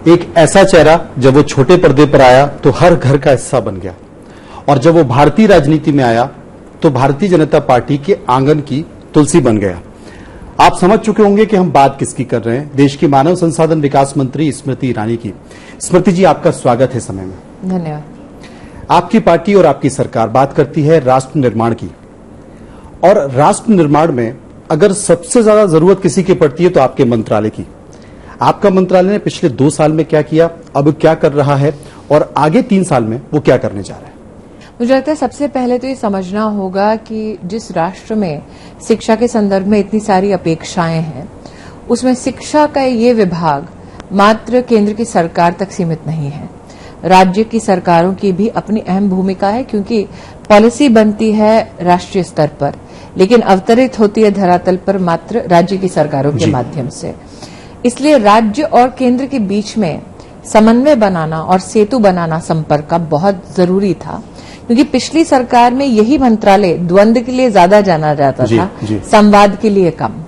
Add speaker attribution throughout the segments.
Speaker 1: एक ऐसा चेहरा जब वो छोटे पर्दे पर आया तो हर घर का हिस्सा बन गया, और जब वो भारतीय राजनीति में आया तो भारतीय जनता पार्टी के आंगन की तुलसी बन गया। आप समझ चुके होंगे कि हम बात किसकी कर रहे हैं, देश की मानव संसाधन विकास मंत्री स्मृति ईरानी की। स्मृति जी, आपका स्वागत है समय में।
Speaker 2: धन्यवाद।
Speaker 1: आपकी पार्टी और आपकी सरकार बात करती है राष्ट्र निर्माण की, और राष्ट्र निर्माण में अगर सबसे ज्यादा जरूरत किसी की पड़ती है तो आपके मंत्रालय की। आपका मंत्रालय ने पिछले 2 साल में क्या किया, अब क्या कर रहा है, और आगे 3 साल में वो क्या करने जा रहा है?
Speaker 2: मुझे लगता है सबसे पहले तो ये समझना होगा कि जिस राष्ट्र में शिक्षा के संदर्भ में इतनी सारी अपेक्षाएं हैं, उसमें शिक्षा का ये विभाग मात्र केंद्र की सरकार तक सीमित नहीं है। राज्य की सरकारों की भी अपनी अहम भूमिका है, क्योंकि पॉलिसी बनती है राष्ट्रीय स्तर पर, लेकिन अवतरित होती है धरातल पर मात्र राज्य की सरकारों के माध्यम से। इसलिए राज्य और केंद्र के बीच में समन्वय बनाना और सेतु बनाना संपर्क का बहुत जरूरी था, क्योंकि पिछली सरकार में यही मंत्रालय द्वंद्व के लिए ज्यादा जाना जाता था, संवाद के लिए कम।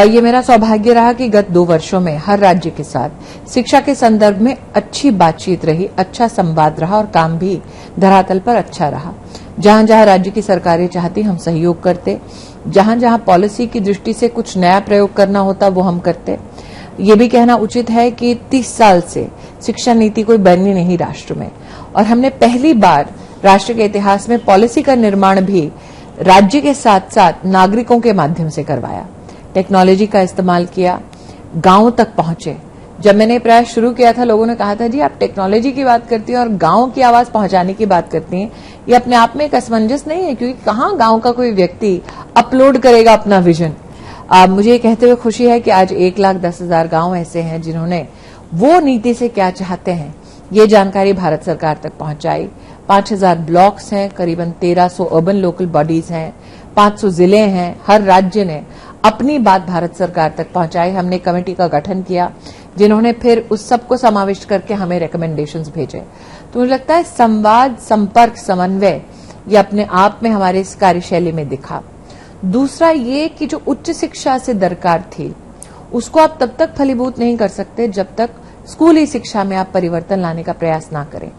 Speaker 2: ये मेरा सौभाग्य रहा कि गत 2 वर्षों में हर राज्य के साथ शिक्षा के संदर्भ में अच्छी बातचीत रही, अच्छा संवाद रहा, और काम भी धरातल पर अच्छा रहा। जहां जहां राज्य की सरकारें चाहती हम सहयोग करते, जहां जहां पॉलिसी की दृष्टि से कुछ नया प्रयोग करना होता वो हम करते। ये भी कहना उचित है कि 30 साल से शिक्षा नीति कोई बनी नहीं राष्ट्र में, और हमने पहली बार राष्ट्र के इतिहास में पॉलिसी का निर्माण भी राज्य के साथ साथ नागरिकों के माध्यम से करवाया। टेक्नोलॉजी का इस्तेमाल किया, गांव तक पहुंचे। जब मैंने प्रयास शुरू किया था, लोगों ने कहा था जी आप टेक्नोलॉजी की बात करती हैं और गांव की आवाज पहुंचाने की बात करती हैं, ये अपने आप में एक असमंजस नहीं है, क्योंकि कहां गांव का कोई व्यक्ति अपलोड करेगा अपना विजन। मुझे ये कहते हुए खुशी है कि आज 1,10,000 गांव ऐसे हैं जिन्होंने वो नीति से क्या चाहते हैं ये जानकारी भारत सरकार तक पहुंचाई। 5,000 ब्लॉक्स हैं, करीबन 1,300 अर्बन लोकल बॉडीज हैं, 500 जिले हैं। हर राज्य ने अपनी बात भारत सरकार तक पहुंचाई। हमने कमेटी का गठन किया, जिन्होंने फिर उस सबको समाविष्ट करके हमें रिकमेंडेशंस भेजे। तो मुझे लगता है संवाद, संपर्क, समन्वय ये अपने आप में हमारे इस कार्यशैली में दिखा। दूसरा ये कि जो उच्च शिक्षा से दरकार थी, उसको आप तब तक फलीभूत नहीं कर सकते जब तक स्कूली शिक्षा में आप परिवर्तन लाने का प्रयास ना करें।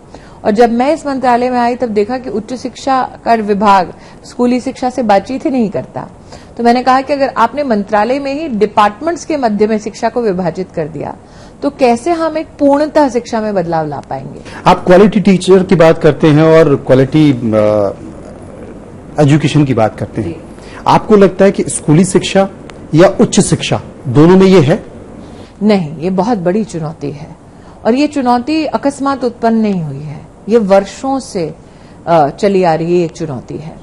Speaker 2: और जब मैं इस मंत्रालय में आई तब देखा कि उच्च शिक्षा का विभाग स्कूली शिक्षा से बातचीत ही नहीं करता। तो मैंने कहा कि अगर आपने मंत्रालय में ही डिपार्टमेंट्स के मध्य में शिक्षा को विभाजित कर दिया तो कैसे हम एक पूर्णतः शिक्षा में बदलाव ला पाएंगे।
Speaker 1: आप क्वालिटी टीचर की बात करते हैं और क्वालिटी एजुकेशन की बात करते हैं। आपको लगता है कि स्कूली शिक्षा या उच्च शिक्षा दोनों में ये है?
Speaker 2: नहीं, ये बहुत बड़ी चुनौती है, और ये चुनौती अकस्मात उत्पन्न नहीं हुई है, ये वर्षों से चली आ रही एक चुनौती है।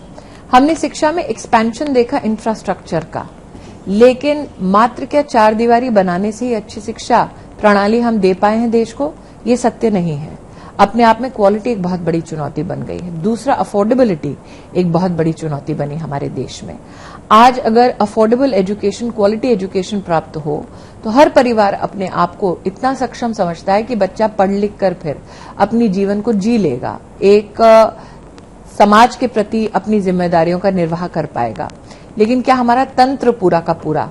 Speaker 2: हमने शिक्षा में एक्सपेंशन देखा इंफ्रास्ट्रक्चर का, लेकिन मात्र क्या 4 दीवारी बनाने से ही अच्छी शिक्षा प्रणाली हम दे पाए हैं देश को, ये सत्य नहीं है। अपने आप में क्वालिटी एक बहुत बड़ी चुनौती बन गई है। दूसरा, अफोर्डेबिलिटी एक बहुत बड़ी चुनौती बनी हमारे देश में। आज अगर अफोर्डेबल एजुकेशन, क्वालिटी एजुकेशन प्राप्त हो तो हर परिवार अपने आप को इतना सक्षम समझता है कि बच्चा पढ़ लिख कर फिर अपनी जीवन को जी लेगा, एक समाज के प्रति अपनी जिम्मेदारियों का निर्वाह कर पाएगा। लेकिन क्या हमारा तंत्र पूरा का पूरा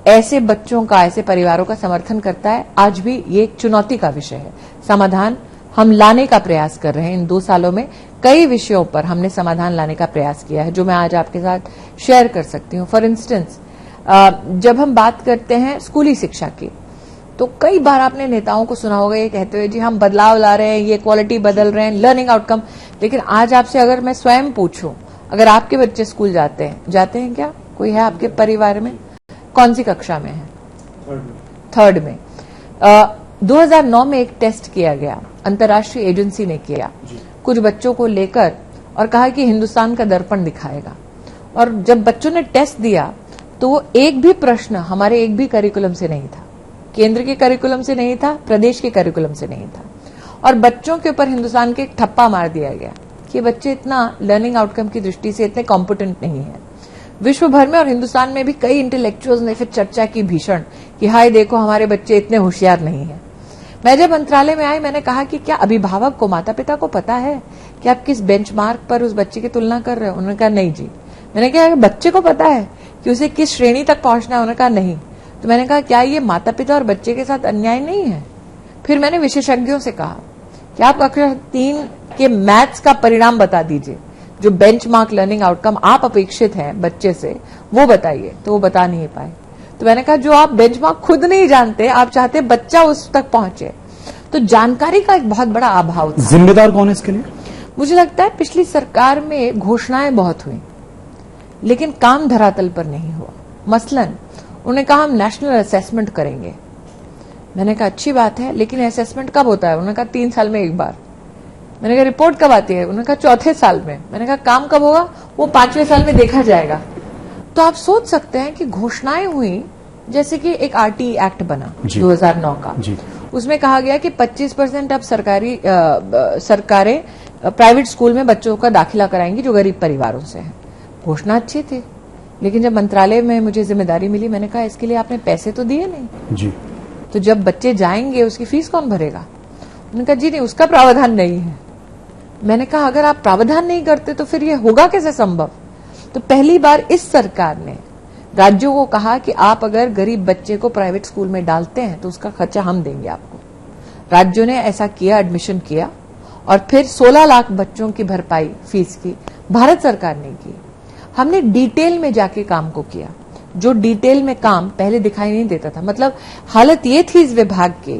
Speaker 2: ऐसे बच्चों का, ऐसे परिवारों का समर्थन करता है? आज भी ये एक चुनौती का विषय है। समाधान हम लाने का प्रयास कर रहे हैं। इन 2 सालों में कई विषयों पर हमने समाधान लाने का प्रयास किया है, जो मैं आज आपके साथ शेयर कर सकती हूँ। फॉर इंस्टेंस, जब हम बात करते हैं स्कूली शिक्षा की, तो कई बार आपने नेताओं को सुना होगा ये कहते हुए जी हम बदलाव ला रहे हैं, ये क्वालिटी बदल रहे हैं, लर्निंग आउटकम। लेकिन आज आपसे अगर मैं स्वयं पूछूं, अगर आपके बच्चे स्कूल जाते हैं क्या? कोई है आपके परिवार में? कौन सी कक्षा में है? 3rd में। 2009 में एक टेस्ट किया गया, अंतर्राष्ट्रीय एजेंसी ने किया कुछ बच्चों को लेकर, और कहा कि हिंदुस्तान का दर्पण दिखाएगा। और जब बच्चों ने टेस्ट दिया तो वो एक भी प्रश्न हमारे एक भी करिकुलम से नहीं था, केंद्र के करिकुलम से नहीं था, प्रदेश के करिकुलम से नहीं था। और बच्चों के ऊपर हिंदुस्तान के एक ठप्पा मार दिया गया कि बच्चे इतना लर्निंग आउटकम की दृष्टि से इतने कॉम्पिटेंट नहीं है। विश्व भर में और हिंदुस्तान में भी कई इंटेलेक्चुअल्स ने फिर चर्चा की भीषण कि हाय देखो हमारे बच्चे इतने होशियार नहीं है। मैं जब मंत्रालय में आई, मैंने कहा कि क्या अभिभावक को, माता पिता को पता है कि आप किस बेंचमार्क पर उस बच्चे की तुलना कर रहे हो? उन्होंने कहा नहीं जी। मैंने कहा बच्चे को पता है कि उसे किस श्रेणी तक पहुंचना है? उन्होंने कहा नहीं। तो मैंने कहा क्या ये माता पिता और बच्चे के साथ अन्याय नहीं है? फिर मैंने विशेषज्ञों से कहा कि आप कक्षा 3 के मैथ्स का परिणाम बता दीजिए, जो बेंचमार्क लर्निंग आउटकम आप अपेक्षित है बच्चे से, वो बताइए। तो वो बता नहीं पाए। तो मैंने कहा जो आप बेंचमार्क खुद नहीं जानते, आप चाहते बच्चा उस तक पहुंचे। तो जानकारी का एक बहुत बड़ा अभाव था।
Speaker 1: जिम्मेदार कौन है इसके लिए?
Speaker 2: मुझे लगता है पिछली सरकार में घोषणाएं बहुत हुई, लेकिन काम धरातल पर नहीं हुआ। मसलन उन्होंने कहा हम नेशनल असेसमेंट करेंगे। मैंने कहा अच्छी बात है, लेकिन असेसमेंट कब होता है? उन्होंने कहा 3 साल में एक बार। मैंने कहा रिपोर्ट कब आती है? उन्होंने कहा 4थे साल में। मैंने कहा काम कब होगा? वो 5वें साल में देखा जाएगा। तो आप सोच सकते हैं कि घोषणाएं हुई, जैसे कि एक आरटी एक्ट बना 2009 का, उसमें कहा गया कि 25% अब सरकारें प्राइवेट स्कूल में बच्चों का दाखिला कराएंगी जो गरीब परिवारों से हैं। घोषणा अच्छी थी, लेकिन जब मंत्रालय में मुझे जिम्मेदारी मिली, मैंने कहा इसके लिए आपने पैसे तो दिए नहीं
Speaker 1: जी।
Speaker 2: तो जब बच्चे जाएंगे उसकी फीस कौन भरेगा? उन्होंने कहा जी नहीं, उसका प्रावधान नहीं है। मैंने कहा अगर आप प्रावधान नहीं करते तो फिर ये होगा कैसे संभव? तो पहली बार इस सरकार ने राज्यों को कहा कि आप अगर गरीब बच्चे को प्राइवेट स्कूल में डालते हैं तो उसका खर्चा हम देंगे आपको। राज्यों ने ऐसा किया, एडमिशन किया, और फिर 16 लाख बच्चों की भरपाई फीस की भारत सरकार ने की। हमने डिटेल में जाके काम को किया, जो डिटेल में काम पहले दिखाई नहीं देता था। मतलब हालत ये थी इस विभाग की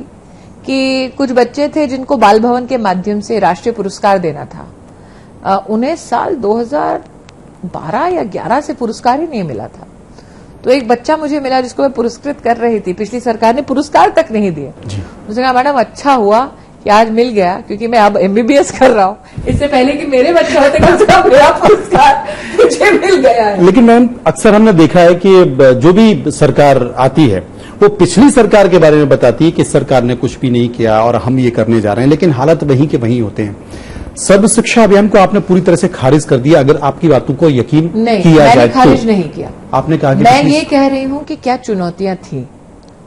Speaker 2: कि कुछ बच्चे थे जिनको बाल भवन के माध्यम से राष्ट्रीय पुरस्कार देना था, उन्हें साल 2012 या 11 से पुरस्कार ही नहीं मिला था। तो एक बच्चा मुझे मिला जिसको मैं पुरस्कृत कर रही थी, पिछली सरकार ने पुरस्कार तक नहीं दिए। उसने कहा मैडम अच्छा हुआ कि आज मिल गया, क्योंकि मैं अब एमबीबीएस कर रहा हूं, इससे पहले कि मेरे बच्चे होते कम से कम मेरा पुरस्कार मुझे मिल गया है।
Speaker 1: लेकिन मैम अक्सर हमने देखा है कि जो भी सरकार आती है वो पिछली सरकार के बारे में बताती है कि सरकार ने कुछ भी नहीं किया और हम ये करने जा रहे हैं, लेकिन हालात वहीं के वहीं होते हैं। सर्व शिक्षा अभियान को आपने पूरी तरह से खारिज कर दिया। अगर आपकी बातों को यकीन
Speaker 2: नहीं,
Speaker 1: किया जाए
Speaker 2: मैंने खारिज
Speaker 1: तो
Speaker 2: नहीं किया।
Speaker 1: आपने कहा कि
Speaker 2: मैं ये कह रही हूं कि क्या चुनौतियां थी,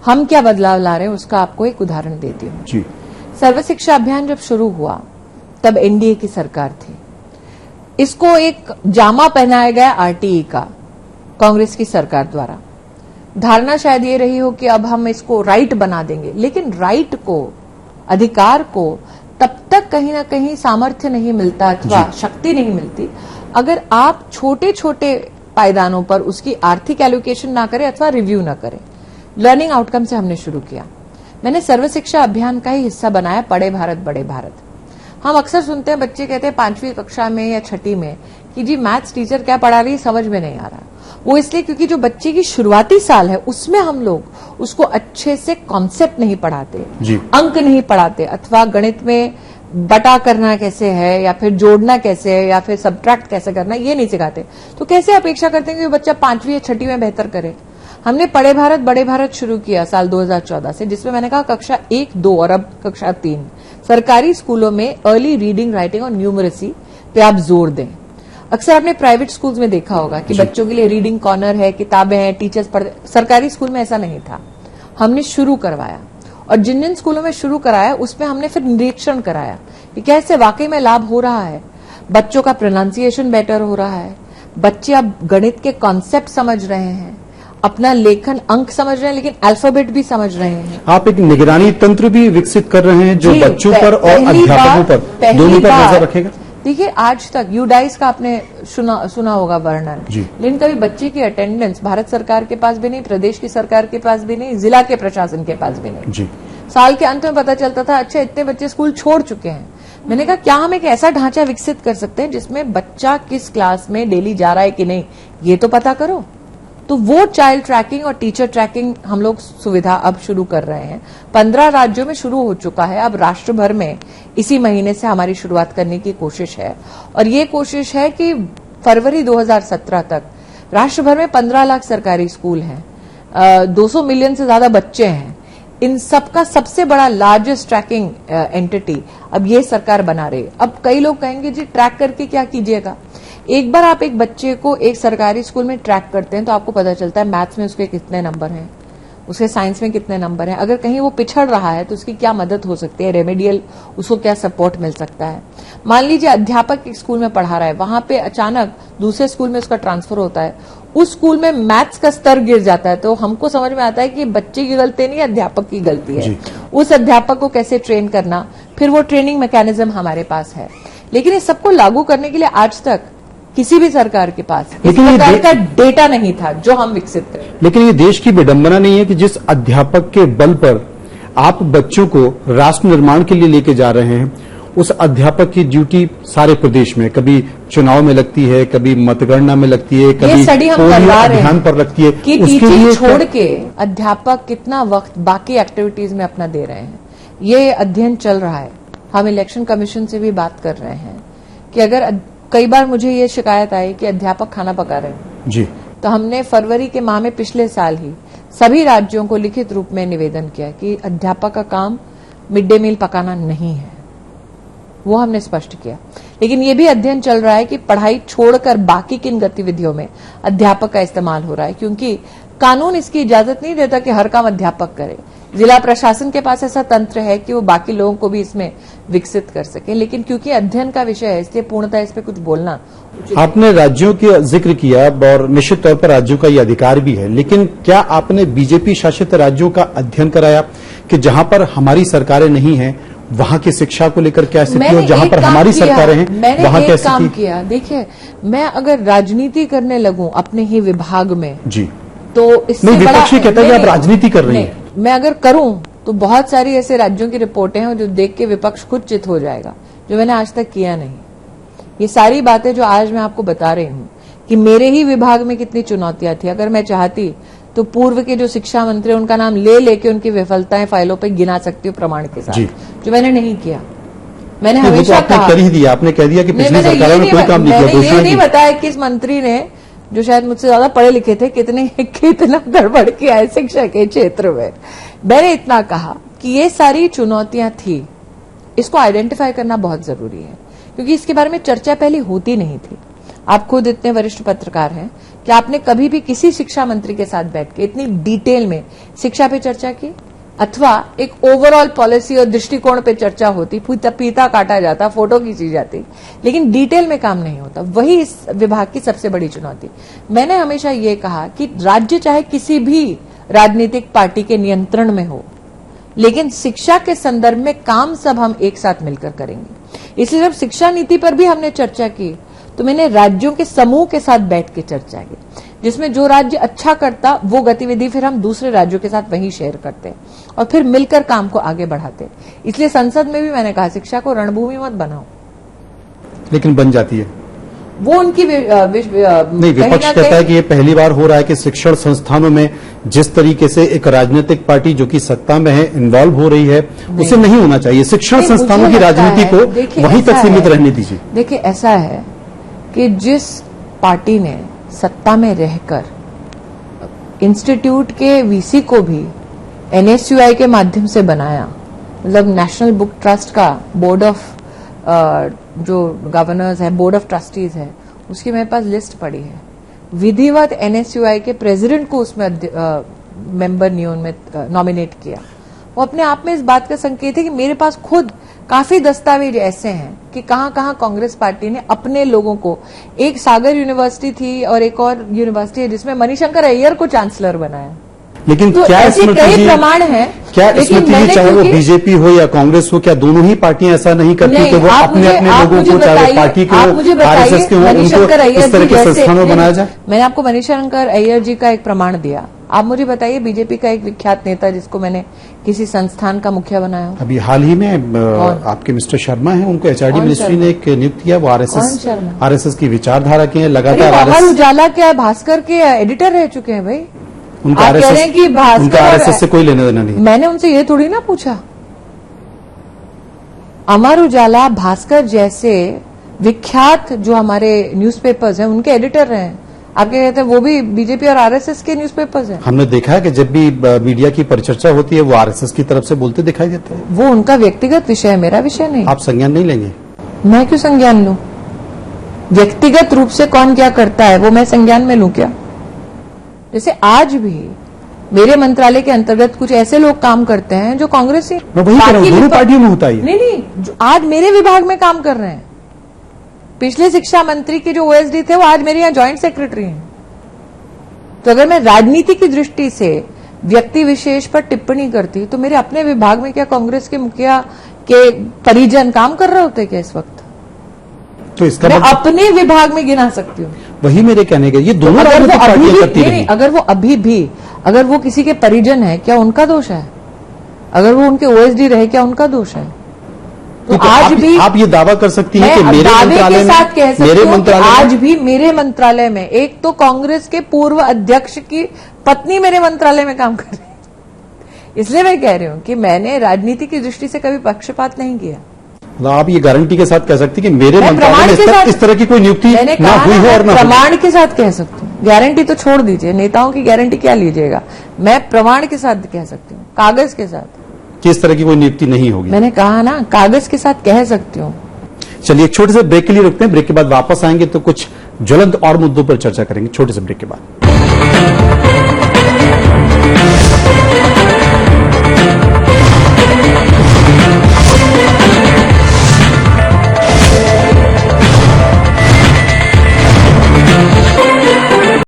Speaker 2: हम क्या बदलाव ला रहे हैं, उसका आपको एक उदाहरण देती हूँ।
Speaker 1: जी।
Speaker 2: सर्व शिक्षा अभियान जब शुरू हुआ तब एनडीए की सरकार थी। इसको एक जामा पहनाया गया आरटीई का कांग्रेस की सरकार द्वारा। धारणा शायद ये रही हो कि अब हम इसको राइट बना देंगे, लेकिन राइट को, अधिकार को तब तक कहीं ना कहीं सामर्थ्य नहीं मिलता अथवा शक्ति नहीं मिलती अगर आप छोटे छोटे पायदानों पर उसकी आर्थिक एलोकेशन ना करें अथवा रिव्यू ना करें। लर्निंग आउटकम से हमने शुरू किया। मैंने सर्व शिक्षा अभियान का ही हिस्सा बनाया पढ़े भारत बड़े भारत। हम अक्सर सुनते हैं, बच्चे कहते हैं 5वीं कक्षा में या 6ठी में कि जी मैथ्स टीचर क्या पढ़ा रही है समझ में नहीं आ रहा। वो इसलिए क्योंकि जो बच्चे की शुरुआती साल है उसमें हम लोग उसको अच्छे से कॉन्सेप्ट नहीं पढ़ाते, अंक नहीं पढ़ाते, अथवा गणित में बटा करना कैसे है या फिर जोड़ना कैसे है या फिर सब्ट्रैक्ट कैसे करना, ये नहीं सिखाते। तो कैसे अपेक्षा करते हैं कि बच्चा 5वीं या 6ठी में बेहतर करे? हमने पढ़े भारत बड़े भारत शुरू किया साल 2014 से, जिसमें मैंने कहा कक्षा 1, 2 और अब कक्षा 3 सरकारी स्कूलों में अर्ली रीडिंग, राइटिंग और न्यूमरेसी पे आप जोर दें। अक्सर आपने प्राइवेट स्कूल्स में देखा होगा कि बच्चों के लिए रीडिंग कॉर्नर है, किताबें हैं, टीचर्स पढ़ते। सरकारी स्कूल में ऐसा नहीं था। हमने शुरू करवाया, और जिन जिन स्कूलों में शुरू कराया उसमें हमने फिर निरीक्षण कराया कि कैसे वाकई में लाभ हो रहा है। बच्चों का प्रोनाउंसिएशन बेटर हो रहा है, बच्चे अब गणित के कॉन्सेप्ट समझ रहे हैं, अपना लेखन अंक समझ रहे हैं, लेकिन अल्फाबेट भी समझ रहे हैं।
Speaker 1: आप एक निगरानी तंत्र भी विकसित कर रहे हैं जो बच्चों पर और अध्यापकों पर दोनों पर नजर रखेगा।
Speaker 2: देखिए आज तक यूडाइस का आपने सुना होगा वर्णन, लेकिन कभी बच्चे की अटेंडेंस भारत सरकार के पास भी नहीं, प्रदेश की सरकार के पास भी नहीं, जिला के प्रशासन के पास भी नहीं। साल के अंत में पता चलता था अच्छा इतने बच्चे स्कूल छोड़ चुके हैं। मैंने कहा क्या हम एक ऐसा ढांचा विकसित कर सकते हैं जिसमें बच्चा किस क्लास में डेली जा रहा है कि नहीं ये तो पता करो। तो वो चाइल्ड ट्रैकिंग और टीचर ट्रैकिंग हम लोग सुविधा अब शुरू कर रहे हैं। 15 राज्यों में शुरू हो चुका है, अब राष्ट्र भर में इसी महीने से हमारी शुरुआत करने की कोशिश है। और ये कोशिश है कि फरवरी 2017 तक राष्ट्र भर में 15 लाख सरकारी स्कूल हैं, 200 मिलियन से ज्यादा बच्चे हैं। इन सबका सबसे बड़ा लार्जेस्ट ट्रैकिंग एंटिटी अब ये सरकार बना रही है। अब कई लोग कहेंगे जी ट्रैक करके क्या कीजिएगा? एक बार आप एक बच्चे को एक सरकारी स्कूल में ट्रैक करते हैं तो आपको पता चलता है मैथ्स में उसके कितने नंबर हैं, उसके साइंस में कितने नंबर हैं, अगर कहीं वो पिछड़ रहा है तो उसकी क्या मदद हो सकती है, रेमेडियल उसको क्या सपोर्ट मिल सकता है। मान लीजिए अध्यापक एक स्कूल में पढ़ा रहा है, वहां पे अचानक दूसरे स्कूल में उसका ट्रांसफर होता है, उस स्कूल में मैथ्स का स्तर गिर जाता है तो हमको समझ में आता है कि बच्चे की गलती नहीं, अध्यापक की गलती है। उस अध्यापक को कैसे ट्रेन करना, फिर वो ट्रेनिंग मैकेनिज्म हमारे पास है। लेकिन इस सबको लागू करने के लिए आज तक किसी भी सरकार के पास इस प्रकार का डेटा नहीं था जो हम विकसित करें।
Speaker 1: लेकिन ये देश की विडंबना नहीं है कि जिस अध्यापक के बल पर आप बच्चों को राष्ट्र निर्माण के लिए लेके जा रहे हैं, उस अध्यापक की ड्यूटी सारे प्रदेश में कभी चुनाव में लगती है, कभी मतगणना में लगती है, कभी पोलियो अभियान पर लगती है
Speaker 2: कि टीचिंग छोड़ के अध्यापक कितना वक्त बाकी एक्टिविटीज में अपना दे रहे हैं। ये अध्ययन चल रहा है। हम इलेक्शन कमीशन से भी बात कर रहे हैं कि अगर कई बार मुझे ये शिकायत आई कि अध्यापक खाना पका रहे हैं
Speaker 1: जी,
Speaker 2: तो हमने फरवरी के माह में पिछले साल ही सभी राज्यों को लिखित रूप में निवेदन किया कि अध्यापक का काम मिड डे मील पकाना नहीं है। वो हमने स्पष्ट किया। लेकिन ये भी अध्ययन चल रहा है कि पढ़ाई छोड़कर बाकी किन गतिविधियों में अध्यापक का इस्तेमाल हो रहा है, क्योंकि कानून इसकी इजाजत नहीं देता कि हर काम अध्यापक करे। जिला प्रशासन के पास ऐसा तंत्र है कि वो बाकी लोगों को भी इसमें विकसित कर सके। लेकिन क्योंकि अध्ययन का विषय है, इसलिए पूर्णतः इस पे कुछ बोलना।
Speaker 1: आपने राज्यों का जिक्र किया और निश्चित तौर पर राज्यों का ये अधिकार भी है, लेकिन क्या आपने बीजेपी शासित राज्यों का अध्ययन कराया कि जहां पर हमारी सरकारें नहीं हैं वहां की शिक्षा को लेकर क्या स्थिति है और जहां पर हमारी सरकारें हैं वहां क्या
Speaker 2: काम किया? देखिए, मैं अगर राजनीति करने लगूं अपने ही विभाग में
Speaker 1: जी,
Speaker 2: तो इससे
Speaker 1: नहीं,
Speaker 2: बड़ा
Speaker 1: विपक्षी कहता है कि आप राजनीति कर रही हैं।
Speaker 2: मैं अगर करूं तो बहुत सारी ऐसे राज्यों की रिपोर्टें हैं जो देख के विपक्ष खुद चित हो जाएगा, जो मैंने आज तक किया नहीं। ये सारी बातें जो आज मैं आपको बता रही हूं कि मेरे ही विभाग में कितनी चुनौतियां थी, अगर मैं चाहती तो पूर्व के जो शिक्षा मंत्री उनका नाम ले लेके उनकी विफलताएं फाइलों पे गिना सकती हूँ प्रमाण के साथ, जो मैंने नहीं किया। मैंने हमेशा
Speaker 1: कहा, कर ही दिया, आपने कह दिया कि पिछली सरकारों ने कोई काम नहीं किया।
Speaker 2: मैंने ये नहीं बताया किस मंत्री ने, जो शायद मुझसे ज्यादा पढ़े लिखे थे, कितना गड़बड़ किया है शिक्षा के क्षेत्र में। मैंने इतना कहा कि ये सारी चुनौतियां थी, इसको आइडेंटिफाई करना बहुत जरूरी है, क्योंकि इसके बारे में चर्चा पहले होती नहीं थी। आप खुद इतने वरिष्ठ पत्रकार हैं कि आपने कभी भी किसी शिक्षा मंत्री के साथ बैठ के इतनी डिटेल में शिक्षा पे चर्चा की, अथवा एक ओवरऑल पॉलिसी और दृष्टिकोण पे चर्चा होती, पीता काटा जाता, फोटो खींची जाती, लेकिन डिटेल में काम नहीं होता। वही इस विभाग की सबसे बड़ी चुनौती। मैंने हमेशा ये कहा कि राज्य चाहे किसी भी राजनीतिक पार्टी के नियंत्रण में हो, लेकिन शिक्षा के संदर्भ में काम सब हम एक साथ मिलकर करेंगे। इसलिए जब शिक्षा नीति पर भी हमने चर्चा की तो मैंने राज्यों के समूह के साथ बैठ के चर्चा की, जिसमें जो राज्य अच्छा करता वो गतिविधि फिर हम दूसरे राज्यों के साथ वहीं शेयर करते और फिर मिलकर काम को आगे बढ़ाते। इसलिए संसद में भी मैंने कहा शिक्षा को रणभूमि मत बनाओ,
Speaker 1: लेकिन बन जाती है
Speaker 2: वो उनकी
Speaker 1: नहीं। विपक्ष कहता है कि ये पहली बार हो रहा है कि शिक्षण संस्थानों में जिस तरीके से एक राजनीतिक पार्टी जो कि सत्ता में है इन्वॉल्व हो रही है, उसे नहीं होना चाहिए। शिक्षण संस्थानों की राजनीति को वहीं तक सीमित रहने दीजिए।
Speaker 2: देखिए, ऐसा है कि जिस पार्टी ने सत्ता में रहकर इंस्टीट्यूट के वीसी को भी एनएसयूआई के माध्यम से बनाया, मतलब नेशनल बुक ट्रस्ट का बोर्ड ऑफ जो गवर्नर्स है, बोर्ड ऑफ ट्रस्टीज है, उसकी मेरे पास लिस्ट पड़ी है। विधिवत एनएसयूआई के प्रेसिडेंट को उसमें मेंबर नियोन में नॉमिनेट किया। वो अपने आप में इस बात का संकेत है कि मेरे पास खुद काफी दस्तावेज ऐसे हैं कि कहां कहां कांग्रेस पार्टी ने अपने लोगों को, एक सागर यूनिवर्सिटी थी और एक और यूनिवर्सिटी है जिसमें मणिशंकर अय्यर को चांसलर बनाया।
Speaker 1: लेकिन
Speaker 2: तो
Speaker 1: क्या
Speaker 2: ऐसे कई प्रमाण हैं,
Speaker 1: क्या स्मृति जी, चाहे वो बीजेपी हो या कांग्रेस हो, क्या दोनों ही पार्टियां ऐसा नहीं करती कि वो अपने अपने लोगों को, चाहे पार्टी के हो, आरएसएस के हो, उनको इस तरह के संस्थानों बनाया जाए?
Speaker 2: मैंने आपको मणिशंकर अय्यर जी का एक प्रमाण दिया। आप मुझे बताइए बीजेपी का एक विख्यात नेता जिसको मैंने किसी संस्थान का मुखिया बनाया हो?
Speaker 1: अभी हाल ही में आपके मिस्टर शर्मा हैं, उनको एचआरडी मिनिस्ट्री ने एक नियुक्त किया। वो आरएसएस की विचारधारा के हैं, लगातार
Speaker 2: अमर उजाला क्या भास्कर के एडिटर रह चुके हैं भाई।
Speaker 1: उनका आरएसएस से कोई लेना देना नहीं।
Speaker 2: मैंने उनसे ये थोड़ी ना पूछा। अमर उजाला, भास्कर जैसे विख्यात जो हमारे न्यूज़पेपर्स हैं उनके एडिटर रहे हैं। आपके कहते हैं वो भी बीजेपी और आरएसएस के न्यूज़पेपर्स हैं।
Speaker 1: हमने देखा है कि जब भी मीडिया की परिचर्चा होती है वो आरएसएस की तरफ से बोलते दिखाई देते हैं।
Speaker 2: वो उनका व्यक्तिगत विषय है, मेरा विषय नहीं।
Speaker 1: आप संज्ञान नहीं लेंगे?
Speaker 2: मैं क्यों संज्ञान लूं? व्यक्तिगत रूप से कौन क्या करता है वो मैं संज्ञान में लूं क्या? जैसे आज भी मेरे मंत्रालय के अंतर्गत कुछ ऐसे लोग काम करते हैं जो कांग्रेसी,
Speaker 1: दोनों पार्टियों में होता है।
Speaker 2: नहीं, जो आज मेरे विभाग में काम कर रहे हैं। पिछले शिक्षा मंत्री के जो ओएसडी थे वो आज मेरे यहाँ ज्वाइंट सेक्रेटरी हैं। तो अगर मैं राजनीति की दृष्टि से व्यक्ति विशेष पर टिप्पणी करती तो मेरे अपने विभाग में क्या कांग्रेस के मुखिया के परिजन काम कर रहे होते क्या इस वक्त?
Speaker 1: तो इसका
Speaker 2: मैं
Speaker 1: मतलब
Speaker 2: अपने विभाग में गिना सकती हूँ।
Speaker 1: वही मेरे कहने का, ये दोनों
Speaker 2: अगर वो
Speaker 1: राजनीतिक
Speaker 2: अभी
Speaker 1: पार्टियां
Speaker 2: भी
Speaker 1: करती
Speaker 2: नहीं,
Speaker 1: रही।
Speaker 2: अगर वो अभी भी अगर वो किसी के परिजन है क्या उनका दोष है? अगर वो उनके ओएसडी रहे क्या उनका दोष है? तो
Speaker 1: नहीं,
Speaker 2: आज भी
Speaker 1: आप ये दावा कर सकती हैं कि
Speaker 2: मैं
Speaker 1: मेरे
Speaker 2: दावे
Speaker 1: मंत्रालय
Speaker 2: के साथ कह
Speaker 1: में,
Speaker 2: सकती
Speaker 1: मेरे
Speaker 2: हूँ कि
Speaker 1: मंत्रालय
Speaker 2: आज
Speaker 1: में,
Speaker 2: भी मेरे मंत्रालय में एक तो कांग्रेस के पूर्व अध्यक्ष की पत्नी मेरे मंत्रालय में काम कर रही है। इसलिए मैं कह रही हूँ कि मैंने राजनीति की दृष्टि से कभी पक्षपात नहीं किया।
Speaker 1: मतलब आप ये गारंटी के साथ कह सकती हैं कि मेरे
Speaker 2: मैं
Speaker 1: मंत्रालय
Speaker 2: प्रमाण
Speaker 1: में
Speaker 2: के साथ
Speaker 1: इस तरह की कोई नियुक्ति
Speaker 2: मैंने
Speaker 1: ना
Speaker 2: कहा
Speaker 1: हुई
Speaker 2: ना,
Speaker 1: हो और
Speaker 2: मैं
Speaker 1: ना हुई।
Speaker 2: प्रमाण के साथ कह सकती हूँ। गारंटी तो छोड़ दीजिए, नेताओं की गारंटी क्या लीजिएगा, मैं प्रमाण के साथ कह सकती हूँ, कागज के साथ।
Speaker 1: कि इस तरह की कोई नियुक्ति नहीं होगी।
Speaker 2: मैंने कहा ना, कागज के साथ कह सकती हूँ।
Speaker 1: चलिए एक छोटे से ब्रेक के लिए रुकते हैं, ब्रेक के बाद वापस आएंगे तो कुछ ज्वलंत और मुद्दों पर चर्चा करेंगे, छोटे से ब्रेक के बाद।